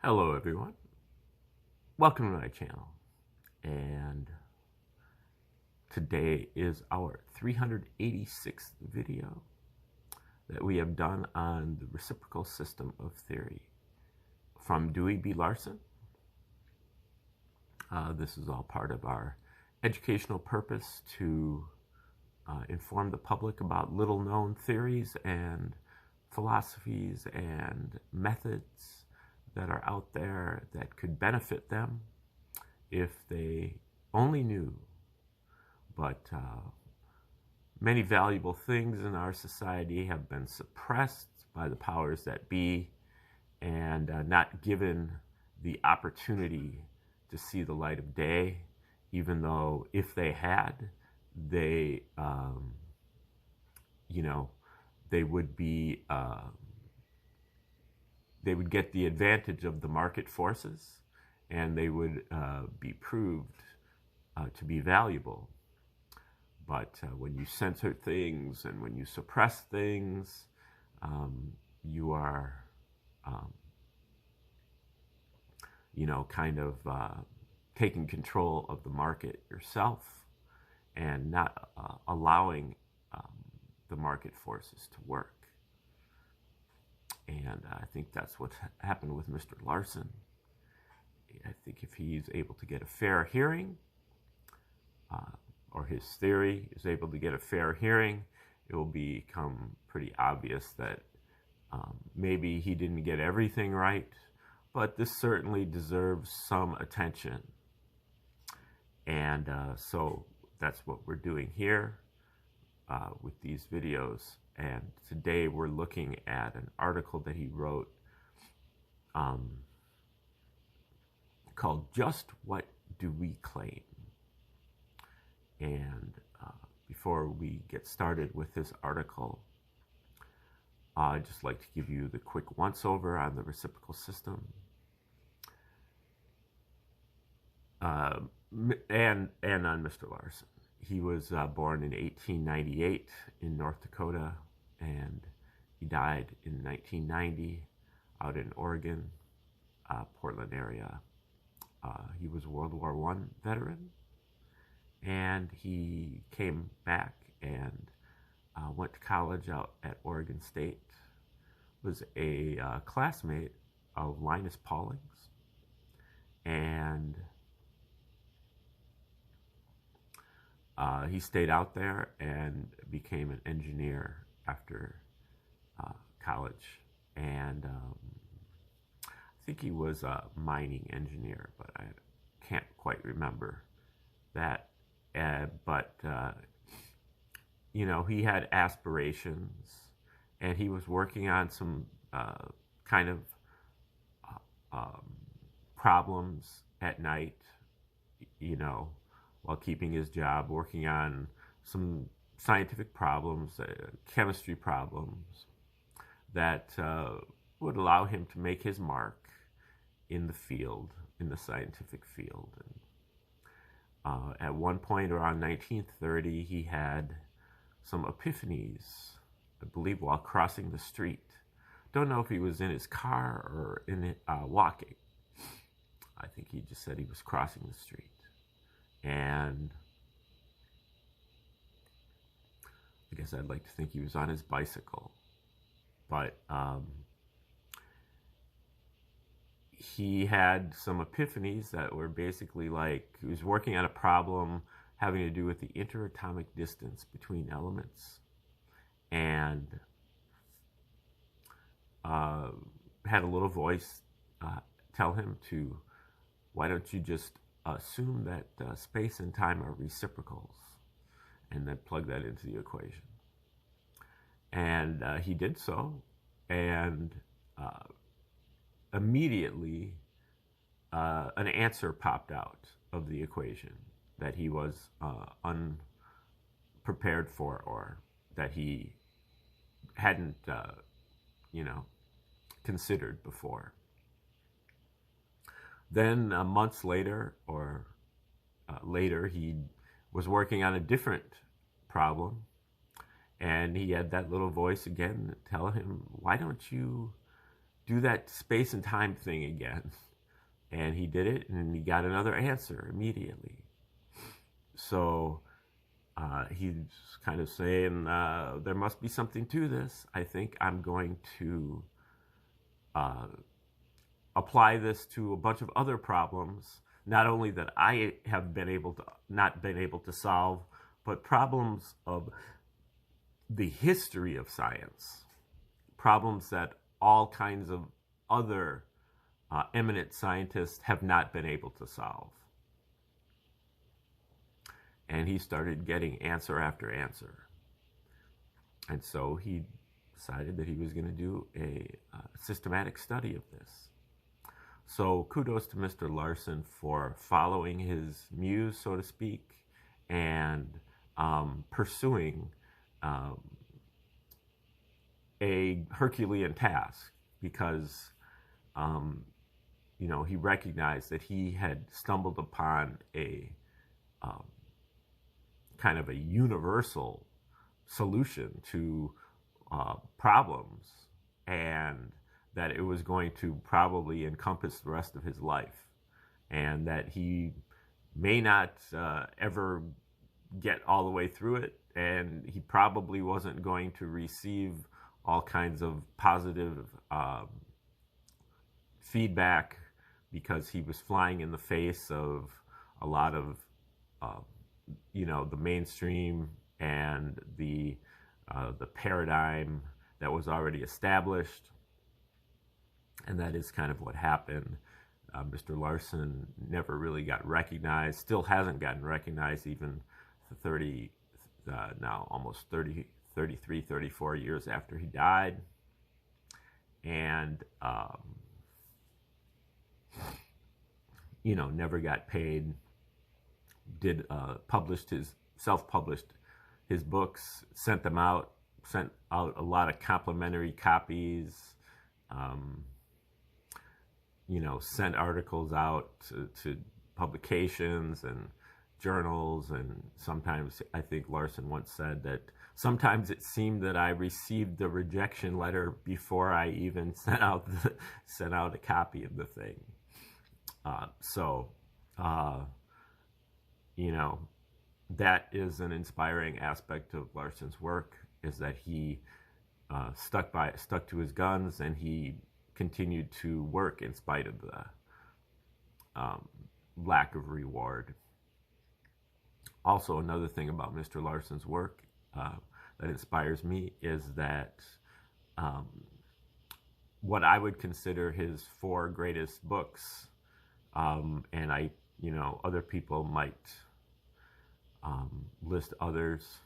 Hello everyone, welcome to my channel, and today is our 386th video that we have done on the reciprocal system of theory from Dewey B. Larson. This is all part of our educational purpose to inform the public about little known theories and philosophies and methods that are out there that could benefit them if they only knew. But many valuable things in our society have been suppressed by the powers that be and not given the opportunity to see the light of day, even though if they had, they, they would be they would get the advantage of the market forces, and they would be proved to be valuable. But when you censor things and when you suppress things, you are, kind of taking control of the market yourself and not allowing the market forces to work. And I think that's what happened with Mr. Larson. I think if he's able to get a fair hearing, or his theory is able to get a fair hearing, it will become pretty obvious that maybe he didn't get everything right, but this certainly deserves some attention. And so that's what we're doing here with these videos. And today we're looking at an article that he wrote called Just What Do We Claim? And before we get started with this article, I'd just like to give you the quick once-over on the reciprocal system and on Mr. Larson. He was born in 1898 in North Dakota, and he died in 1990 out in Oregon, Portland area. He was a World War I veteran, and he came back and went to college out at Oregon State, was a classmate of Linus Pauling's, and he stayed out there and became an engineer after college. And I think he was a mining engineer, but I can't quite remember that. But he had aspirations, and he was working on some kind of problems at night, while keeping his job, working on some scientific problems, chemistry problems that would allow him to make his mark in the field, in the scientific field. And at one point around 1930, he had some epiphanies, I believe, while crossing the street. Don't know if he was in his car or in it, walking. I think he just said he was crossing the street. And I guess I'd like to think he was on his bicycle. But he had some epiphanies that were basically like he was working on a problem having to do with the interatomic distance between elements, and had a little voice tell him to, why don't you just assume that space and time are reciprocals, and then plug that into the equation. And he did so, and immediately an answer popped out of the equation that he was unprepared for, or that he hadn't considered before. Then months later, or later, he was working on a different problem, and he had that little voice again tell him, why don't you do that space and time thing again. And he did it, and he got another answer immediately. So he's kind of saying, there must be something to this. I think I'm going to apply this to a bunch of other problems, not only that I have not been able to solve, but problems of the history of science, problems that all kinds of other eminent scientists have not been able to solve. And he started getting answer after answer. And so he decided that he was going to do a systematic study of this. So kudos to Mr. Larson for following his muse, so to speak, and pursuing a Herculean task, because he recognized that he had stumbled upon a kind of a universal solution to problems, and that it was going to probably encompass the rest of his life, and that he may not ever get all the way through it, and he probably wasn't going to receive all kinds of positive feedback, because he was flying in the face of a lot of the mainstream and the paradigm that was already established. And that is kind of what happened. Mr. Larson never really got recognized, still hasn't gotten recognized even 33, 34 years after he died. And, never got paid. Self-published his books, sent out a lot of complimentary copies, sent articles out to publications and journals. And sometimes, I think Larson once said that sometimes it seemed that I received the rejection letter before I even sent out a copy of the thing. That is an inspiring aspect of Larson's work, is that he stuck to his guns, and he continued to work in spite of the lack of reward. Also, another thing about Mr. Larson's work that inspires me is that what I would consider his 4 greatest books, and other people might list others,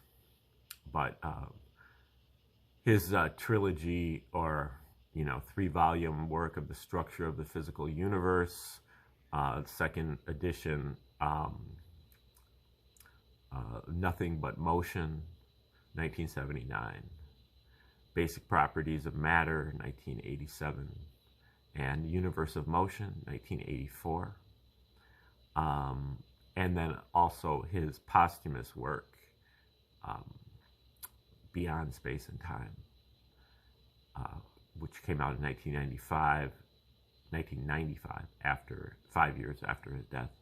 but his trilogy, or 3-volume work of the structure of the physical universe, second edition, Nothing But Motion, 1979, Basic Properties of Matter, 1987, and Universe of Motion, 1984. And then also his posthumous work, Beyond Space and Time, which came out in 1995, after 5 years after his death.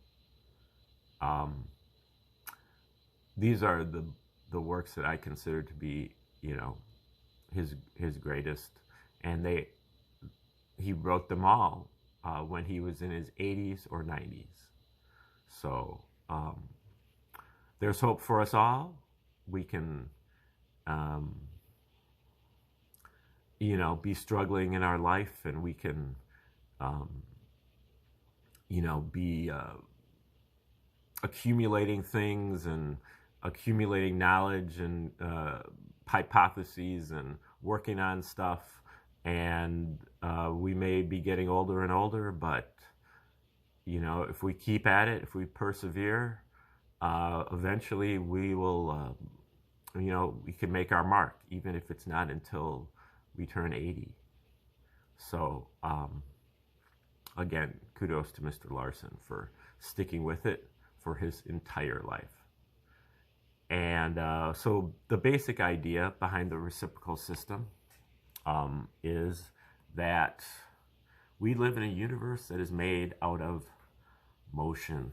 These are the works that I consider to be, his greatest, and he wrote them all when he was in his 80s or 90s. So there's hope for us all. We can, be struggling in our life, and we can, be accumulating things and accumulating knowledge and hypotheses and working on stuff. And we may be getting older and older, but if we keep at it, if we persevere, eventually we will, we can make our mark, even if it's not until we turn 80. So, again, kudos to Mr. Larson for sticking with it for his entire life. And so the basic idea behind the reciprocal system is that We live in a universe that is made out of motion.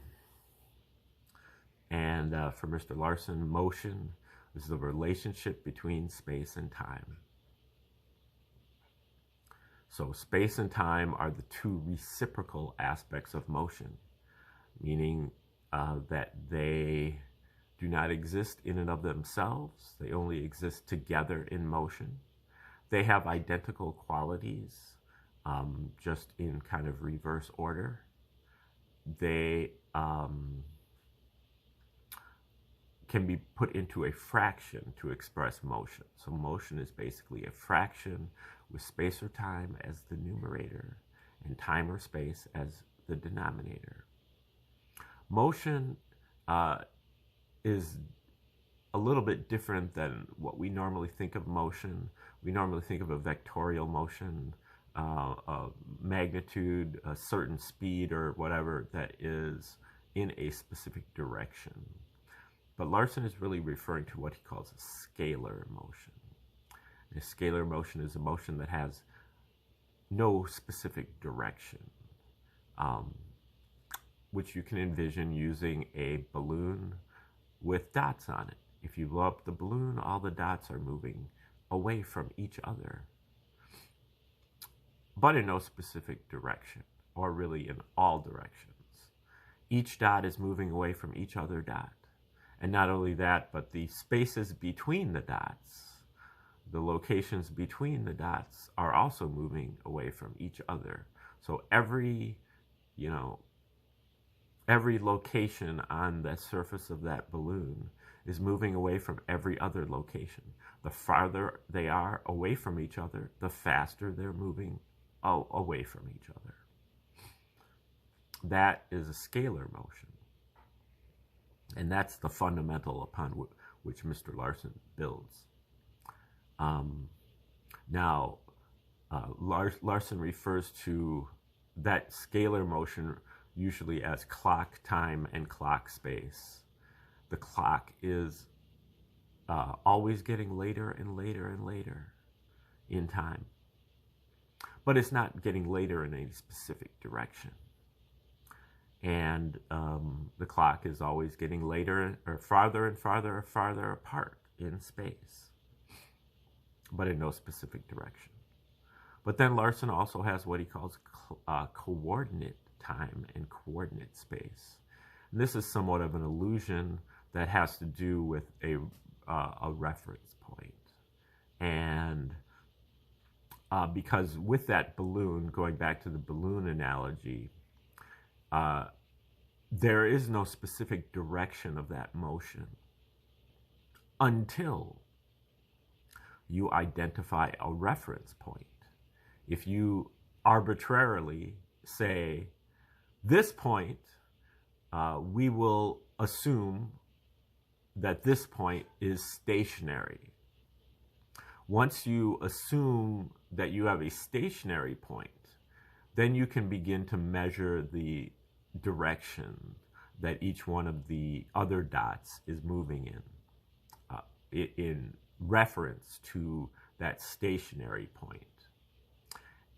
And for Mr. Larson, motion is the relationship between space and time. So space and time are the two reciprocal aspects of motion, meaning that they do not exist in and of themselves. They only exist together in motion. They have identical qualities, just in kind of reverse order. They can be put into a fraction to express motion. So motion is basically a fraction with space or time as the numerator and time or space as the denominator. Motion is a little bit different than what we normally think of motion. We normally think of a vectorial motion, a magnitude, a certain speed or whatever that is in a specific direction. But Larson is really referring to what he calls a scalar motion. A scalar motion is a motion that has no specific direction, which you can envision using a balloon with dots on it. If you blow up the balloon, all the dots are moving away from each other, but in no specific direction, or really in all directions. Each dot is moving away from each other dot. And not only that, but the spaces between the dots, the locations between the dots are also moving away from each other. So every location on the surface of that balloon is moving away from every other location. The farther they are away from each other, the faster they're moving away from each other. That is a scalar motion. And that's the fundamental upon which Mr. Larson builds. Now, Larson refers to that scalar motion usually as clock time and clock space. The clock is always getting later and later and later in time. But it's not getting later in any specific direction. And the clock is always getting later or farther and farther and farther apart in space, but in no specific direction. But then Larson also has what he calls coordinate time and coordinate space. And this is somewhat of an illusion that has to do with a reference point. And because with that balloon, going back to the balloon analogy, there is no specific direction of that motion until you identify a reference point. If you arbitrarily say, this point, we will assume that this point is stationary. Once you assume that you have a stationary point, then you can begin to measure the direction that each one of the other dots is moving in reference to that stationary point.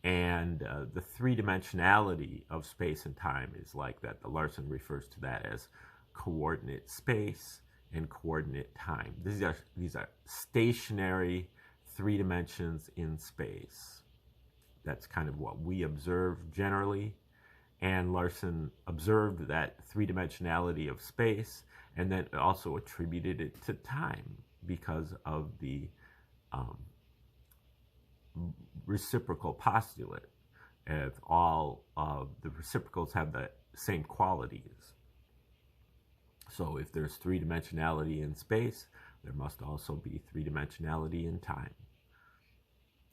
And the three-dimensionality of space and time is like that. The Larson refers to that as coordinate space and coordinate time. These are stationary 3 dimensions in space. That's kind of what we observe generally. And Larson observed that three-dimensionality of space and then also attributed it to time because of the reciprocal postulate of all of the reciprocals have the same qualities. So if there's three-dimensionality in space, there must also be three-dimensionality in time.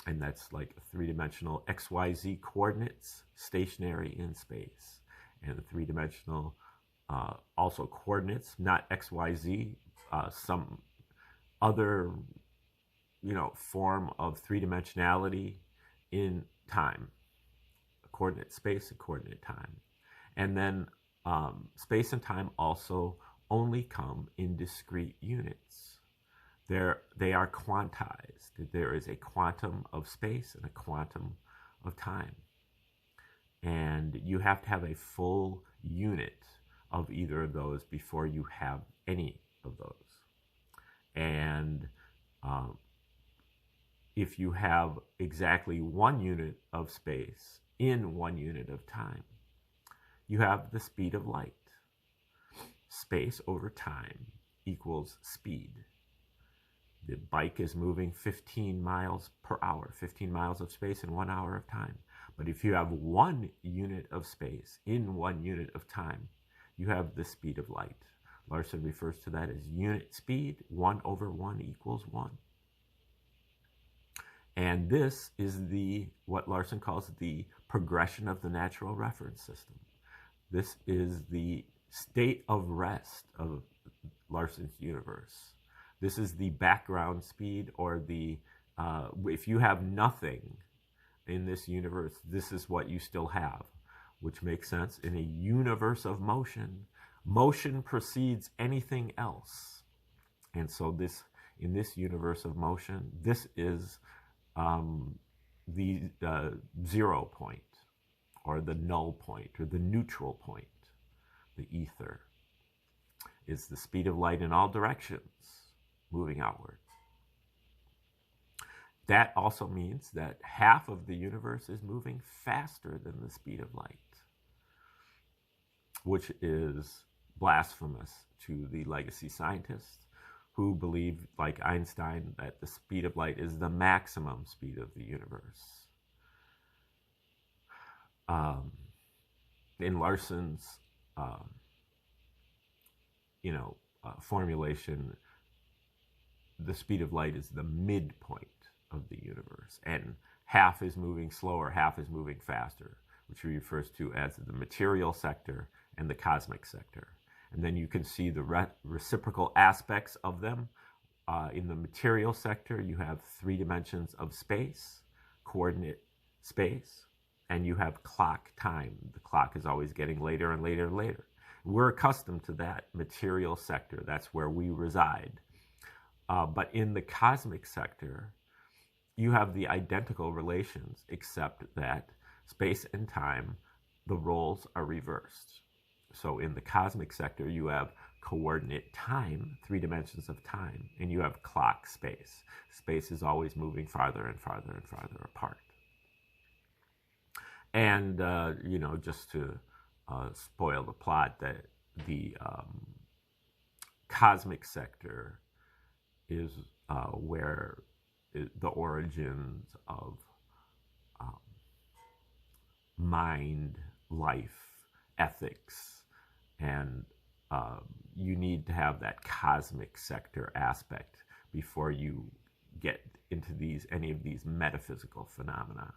And that's like three-dimensional XYZ coordinates, stationary in space. And three-dimensional also coordinates, not XYZ, some other form of three-dimensionality in time, coordinate space and coordinate time. And then space and time also only come in discrete units. They are quantized. There is a quantum of space and a quantum of time. And you have to have a full unit of either of those before you have any of those. And if you have exactly 1 unit of space in 1 unit of time, you have the speed of light. Space over time equals speed. The bike is moving 15 miles per hour, 15 miles of space in 1 hour of time. But if you have 1 unit of space in 1 unit of time, you have the speed of light. Larson refers to that as unit speed. 1 over 1 equals 1. And this is what Larson calls the progression of the natural reference system. This is the state of rest of Larson's universe. This is the background speed, or if you have nothing in this universe, this is what you still have, which makes sense. In a universe of motion, motion precedes anything else. And so in this universe of motion, this is the 0 point, or the null point, or the neutral point. The ether is the speed of light in all directions, moving outward. That also means that half of the universe is moving faster than the speed of light, which is blasphemous to the legacy scientists, who believe, like Einstein, that the speed of light is the maximum speed of the universe. In Larson's formulation, the speed of light is the midpoint of the universe, and half is moving slower, half is moving faster, which he refers to as the material sector and the cosmic sector. And then you can see the reciprocal aspects of them. In the material sector, you have 3 dimensions of space, coordinate space, and you have clock time. The clock is always getting later and later and later. We're accustomed to that material sector. That's where we reside. But in the cosmic sector, you have the identical relations, except that space and time, the roles are reversed. So in the cosmic sector, you have coordinate time, 3 dimensions of time, and you have clock space. Space is always moving farther and farther and farther apart. And, just to spoil the plot, that the cosmic sector is where the origins of mind, life, ethics, and you need to have that cosmic sector aspect before you get into any of these metaphysical phenomena.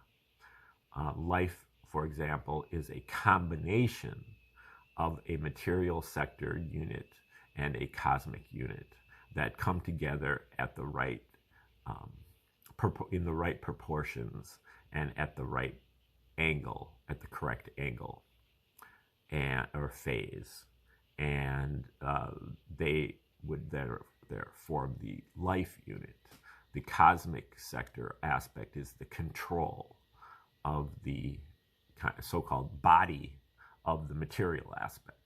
Life, for example, is a combination of a material sector unit and a cosmic unit that come together at the right in the right proportions and at the right angle, at the correct angle or phase, and they would there form the life unit. The cosmic sector aspect is the control of the so-called body of the material aspect.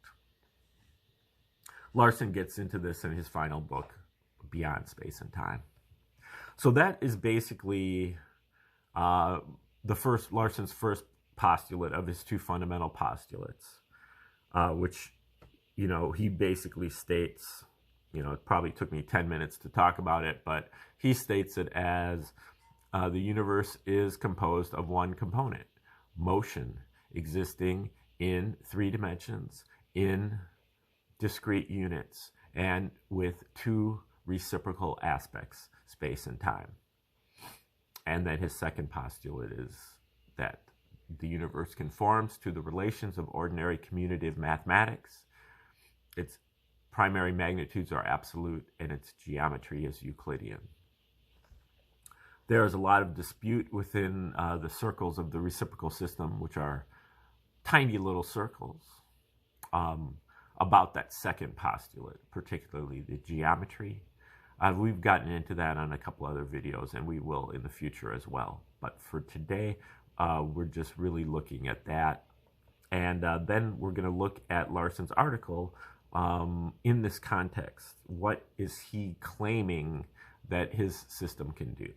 Larson gets into this in his final book, Beyond Space and Time. So that is basically Larson's first postulate of his 2 fundamental postulates, which, he basically states, it probably took me 10 minutes to talk about it, but he states it as the universe is composed of 1 component, motion, existing in 3 dimensions, in discrete units, and with 2 reciprocal aspects, space and time. And then his second postulate is that the universe conforms to the relations of ordinary commutative mathematics. Its primary magnitudes are absolute, and its geometry is Euclidean. There is a lot of dispute within the circles of the reciprocal system, which are tiny little circles, about that second postulate, particularly the geometry. We've gotten into that on a couple other videos, and we will in the future as well. But for today, we're just really looking at that And then we're going to look at Larson's article in this context. What is he claiming that his system can do?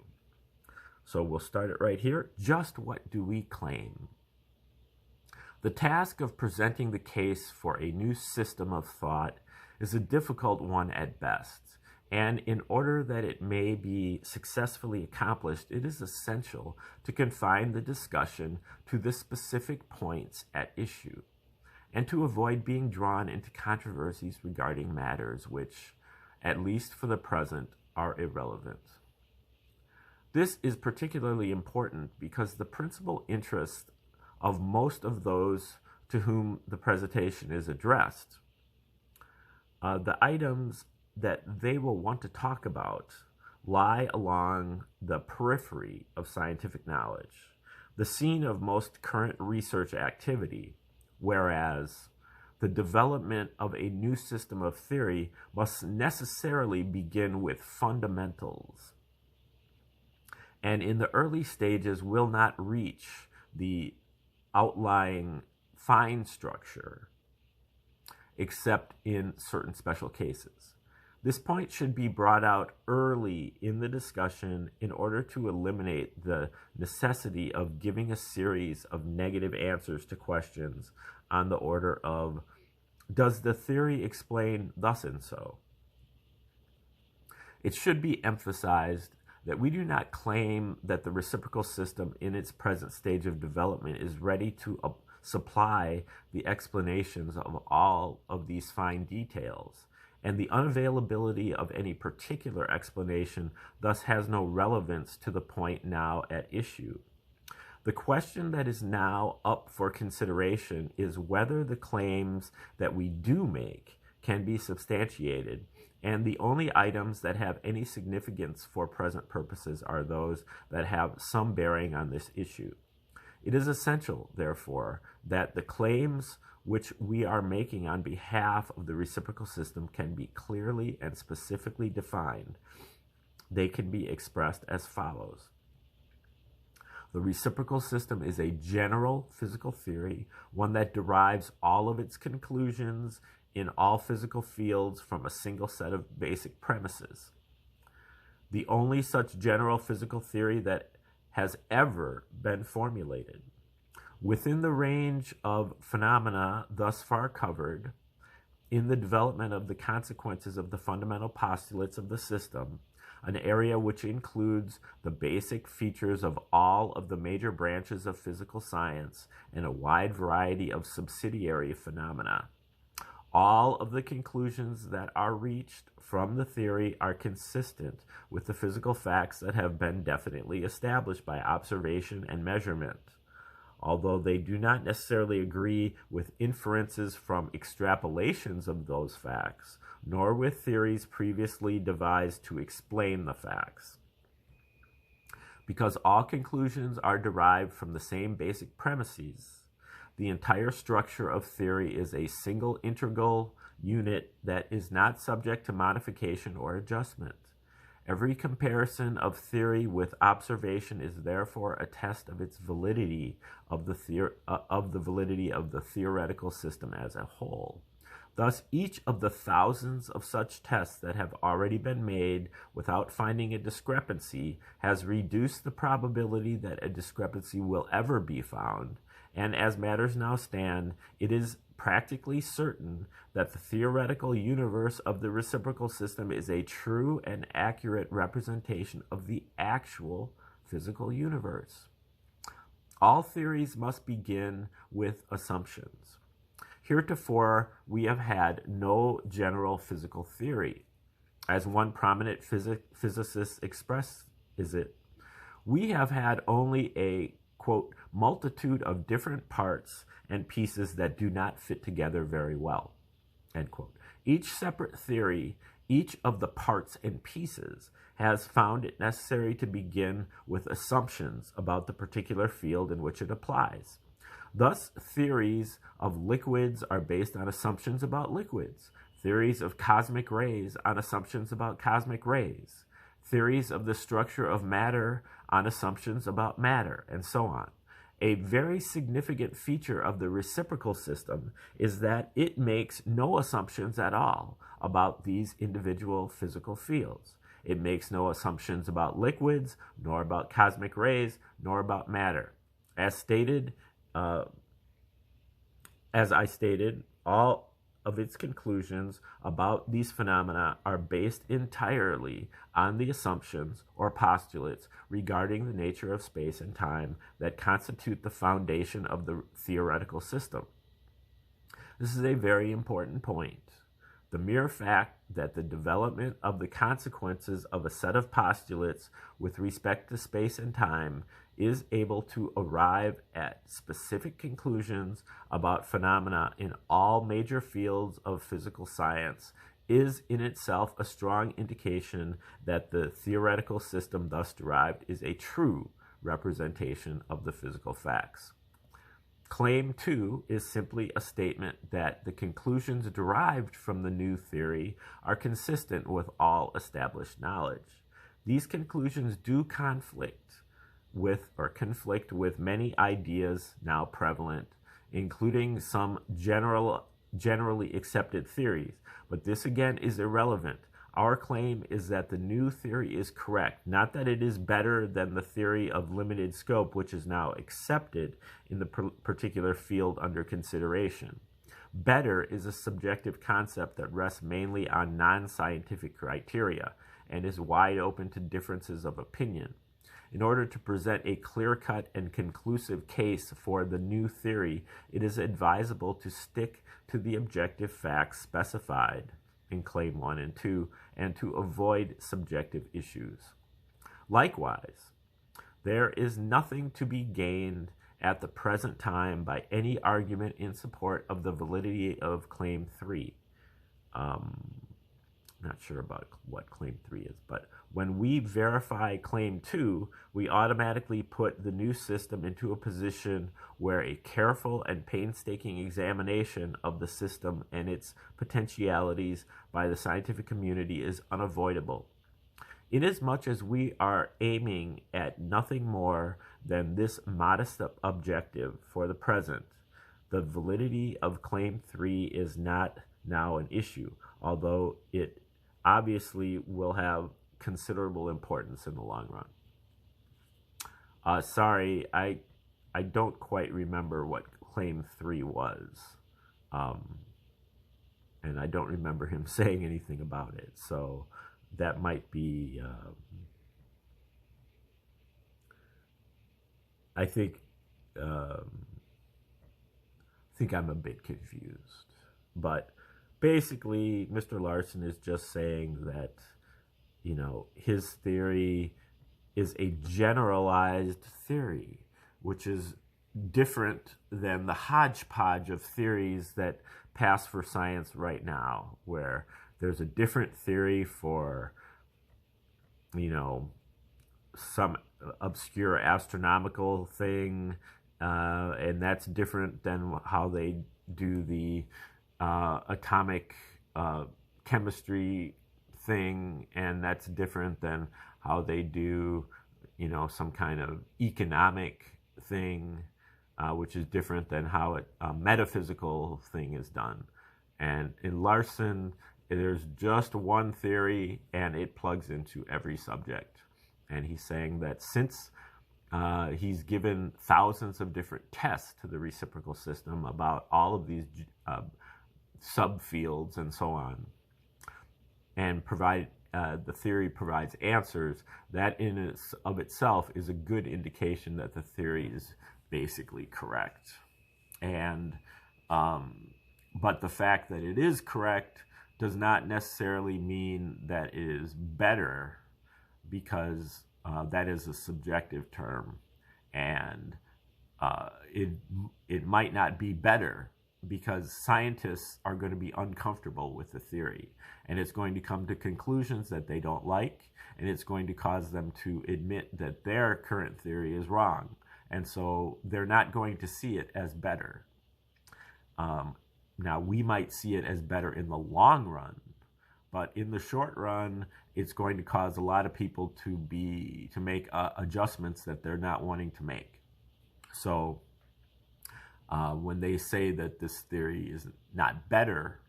So we'll start it right here. Just what do we claim? The task of presenting the case for a new system of thought is a difficult one at best, and in order that it may be successfully accomplished, it is essential to confine the discussion to the specific points at issue, and to avoid being drawn into controversies regarding matters which, at least for the present, are irrelevant. This is particularly important because the principal interest of most of those to whom the presentation is addressed, the items that they will want to talk about lie along the periphery of scientific knowledge, the scene of most current research activity, whereas the development of a new system of theory must necessarily begin with fundamentals, and in the early stages will not reach the outlying fine structure except in certain special cases. This point should be brought out early in the discussion in order to eliminate the necessity of giving a series of negative answers to questions on the order of, does the theory explain thus and so? It should be emphasized that we do not claim that the reciprocal system in its present stage of development is ready to supply the explanations of all of these fine details, and the unavailability of any particular explanation thus has no relevance to the point now at issue. The question that is now up for consideration is whether the claims that we do make can be substantiated, and the only items that have any significance for present purposes are those that have some bearing on this issue. It is essential, therefore, that the claims which we are making on behalf of the reciprocal system can be clearly and specifically defined. They can be expressed as follows. The reciprocal system is a general physical theory, one that derives all of its conclusions in all physical fields from a single set of basic premises. The only such general physical theory that has ever been formulated. Within the range of phenomena thus far covered, in the development of the consequences of the fundamental postulates of the system, an area which includes the basic features of all of the major branches of physical science and a wide variety of subsidiary phenomena. All of the conclusions that are reached from the theory are consistent with the physical facts that have been definitely established by observation and measurement, although they do not necessarily agree with inferences from extrapolations of those facts, nor with theories previously devised to explain the facts. Because all conclusions are derived from the same basic premises, the entire structure of theory is a single integral unit that is not subject to modification or adjustment. Every comparison of theory with observation is therefore a test of its validity, of the validity of the theoretical system as a whole. Thus, each of the thousands of such tests that have already been made without finding a discrepancy has reduced the probability that a discrepancy will ever be found, and as matters now stand, it is practically certain that the theoretical universe of the reciprocal system is a true and accurate representation of the actual physical universe. All theories must begin with assumptions. Heretofore, we have had no general physical theory. As one prominent physicist expresses it, we have had only a, quote, multitude of different parts and pieces that do not fit together very well, end quote. Each separate theory, each of the parts and pieces, has found it necessary to begin with assumptions about the particular field in which it applies. Thus, theories of liquids are based on assumptions about liquids, theories of cosmic rays on assumptions about cosmic rays, theories of the structure of matter on assumptions about matter, and so on. A very significant feature of the reciprocal system is that it makes no assumptions at all about these individual physical fields. It makes no assumptions about liquids, nor about cosmic rays, nor about matter. As I stated, all of its conclusions about these phenomena are based entirely on the assumptions or postulates regarding the nature of space and time that constitute the foundation of the theoretical system. This is a very important point. The mere fact that the development of the consequences of a set of postulates with respect to space and time is able to arrive at specific conclusions about phenomena in all major fields of physical science is in itself a strong indication that the theoretical system thus derived is a true representation of the physical facts. Claim 2 is simply a statement that the conclusions derived from the new theory are consistent with all established knowledge. These conclusions do conflict with many ideas now prevalent, including some generally accepted theories, but this again is irrelevant. Our claim is that the new theory is correct, not that it is better than the theory of limited scope, which is now accepted in the particular field under consideration. Better is a subjective concept that rests mainly on non-scientific criteria and is wide open to differences of opinion. In order to present a clear-cut and conclusive case for the new theory, it is advisable to stick to the objective facts specified in Claim 1 and 2 and to avoid subjective issues. Likewise, there is nothing to be gained at the present time by any argument in support of the validity of Claim 3. Not sure about what Claim 3 is, but when we verify Claim 2, we automatically put the new system into a position where a careful and painstaking examination of the system and its potentialities by the scientific community is unavoidable. Inasmuch as we are aiming at nothing more than this modest objective for the present, the validity of Claim 3 is not now an issue, although it obviously will have considerable importance in the long run. Sorry, I don't quite remember what Claim 3 was. And I don't remember him saying anything about it. So that might be... I think I'm a bit confused. But basically, Mr. Larson is just saying that, you know, his theory is a generalized theory, which is different than the hodgepodge of theories that pass for science right now, where there's a different theory for, you know, some obscure astronomical thing, and that's different than how they do the atomic chemistry thing, and that's different than how they do, you know, some kind of economic thing, which is different than how a metaphysical thing is done. And in Larson, there's just one theory, and it plugs into every subject. And he's saying that since he's given thousands of different tests to the reciprocal system about all of these subfields and so on, and the theory provides answers, that in of itself is a good indication that the theory is basically correct. And but the fact that it is correct does not necessarily mean that it is better, because that is a subjective term, and it might not be better, because scientists are going to be uncomfortable with the theory, and it's going to come to conclusions that they don't like, and it's going to cause them to admit that their current theory is wrong, and so they're not going to see it as better. Now, we might see it as better in the long run, but in the short run, it's going to cause a lot of people to make adjustments that they're not wanting to make. So when they say that this theory is not better,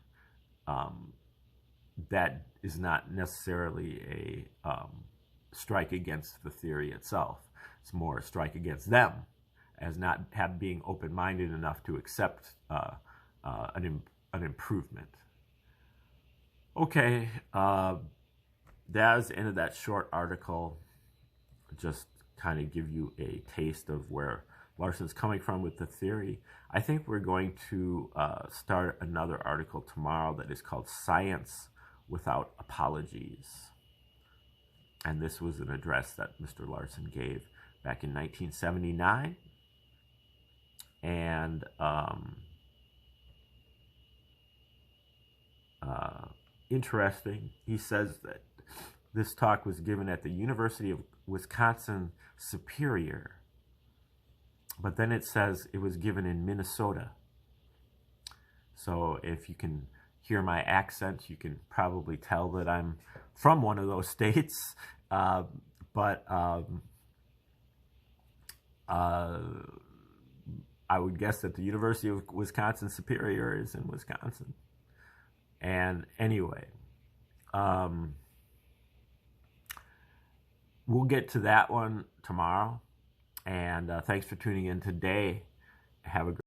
that is not necessarily a strike against the theory itself. It's more a strike against them as not being open-minded enough to accept an improvement. Okay, that's the end of that short article. Just kind of give you a taste of where Larson's coming from with the theory. I think we're going to start another article tomorrow that is called Science Without Apologies. And this was an address that Mr. Larson gave back in 1979. And interesting, he says that this talk was given at the University of Wisconsin Superior, but then it says it was given in Minnesota. So if you can hear my accent, you can probably tell that I'm from one of those states. But I would guess that the University of Wisconsin Superior is in Wisconsin. And anyway, we'll get to that one tomorrow. And thanks for tuning in today. Have a great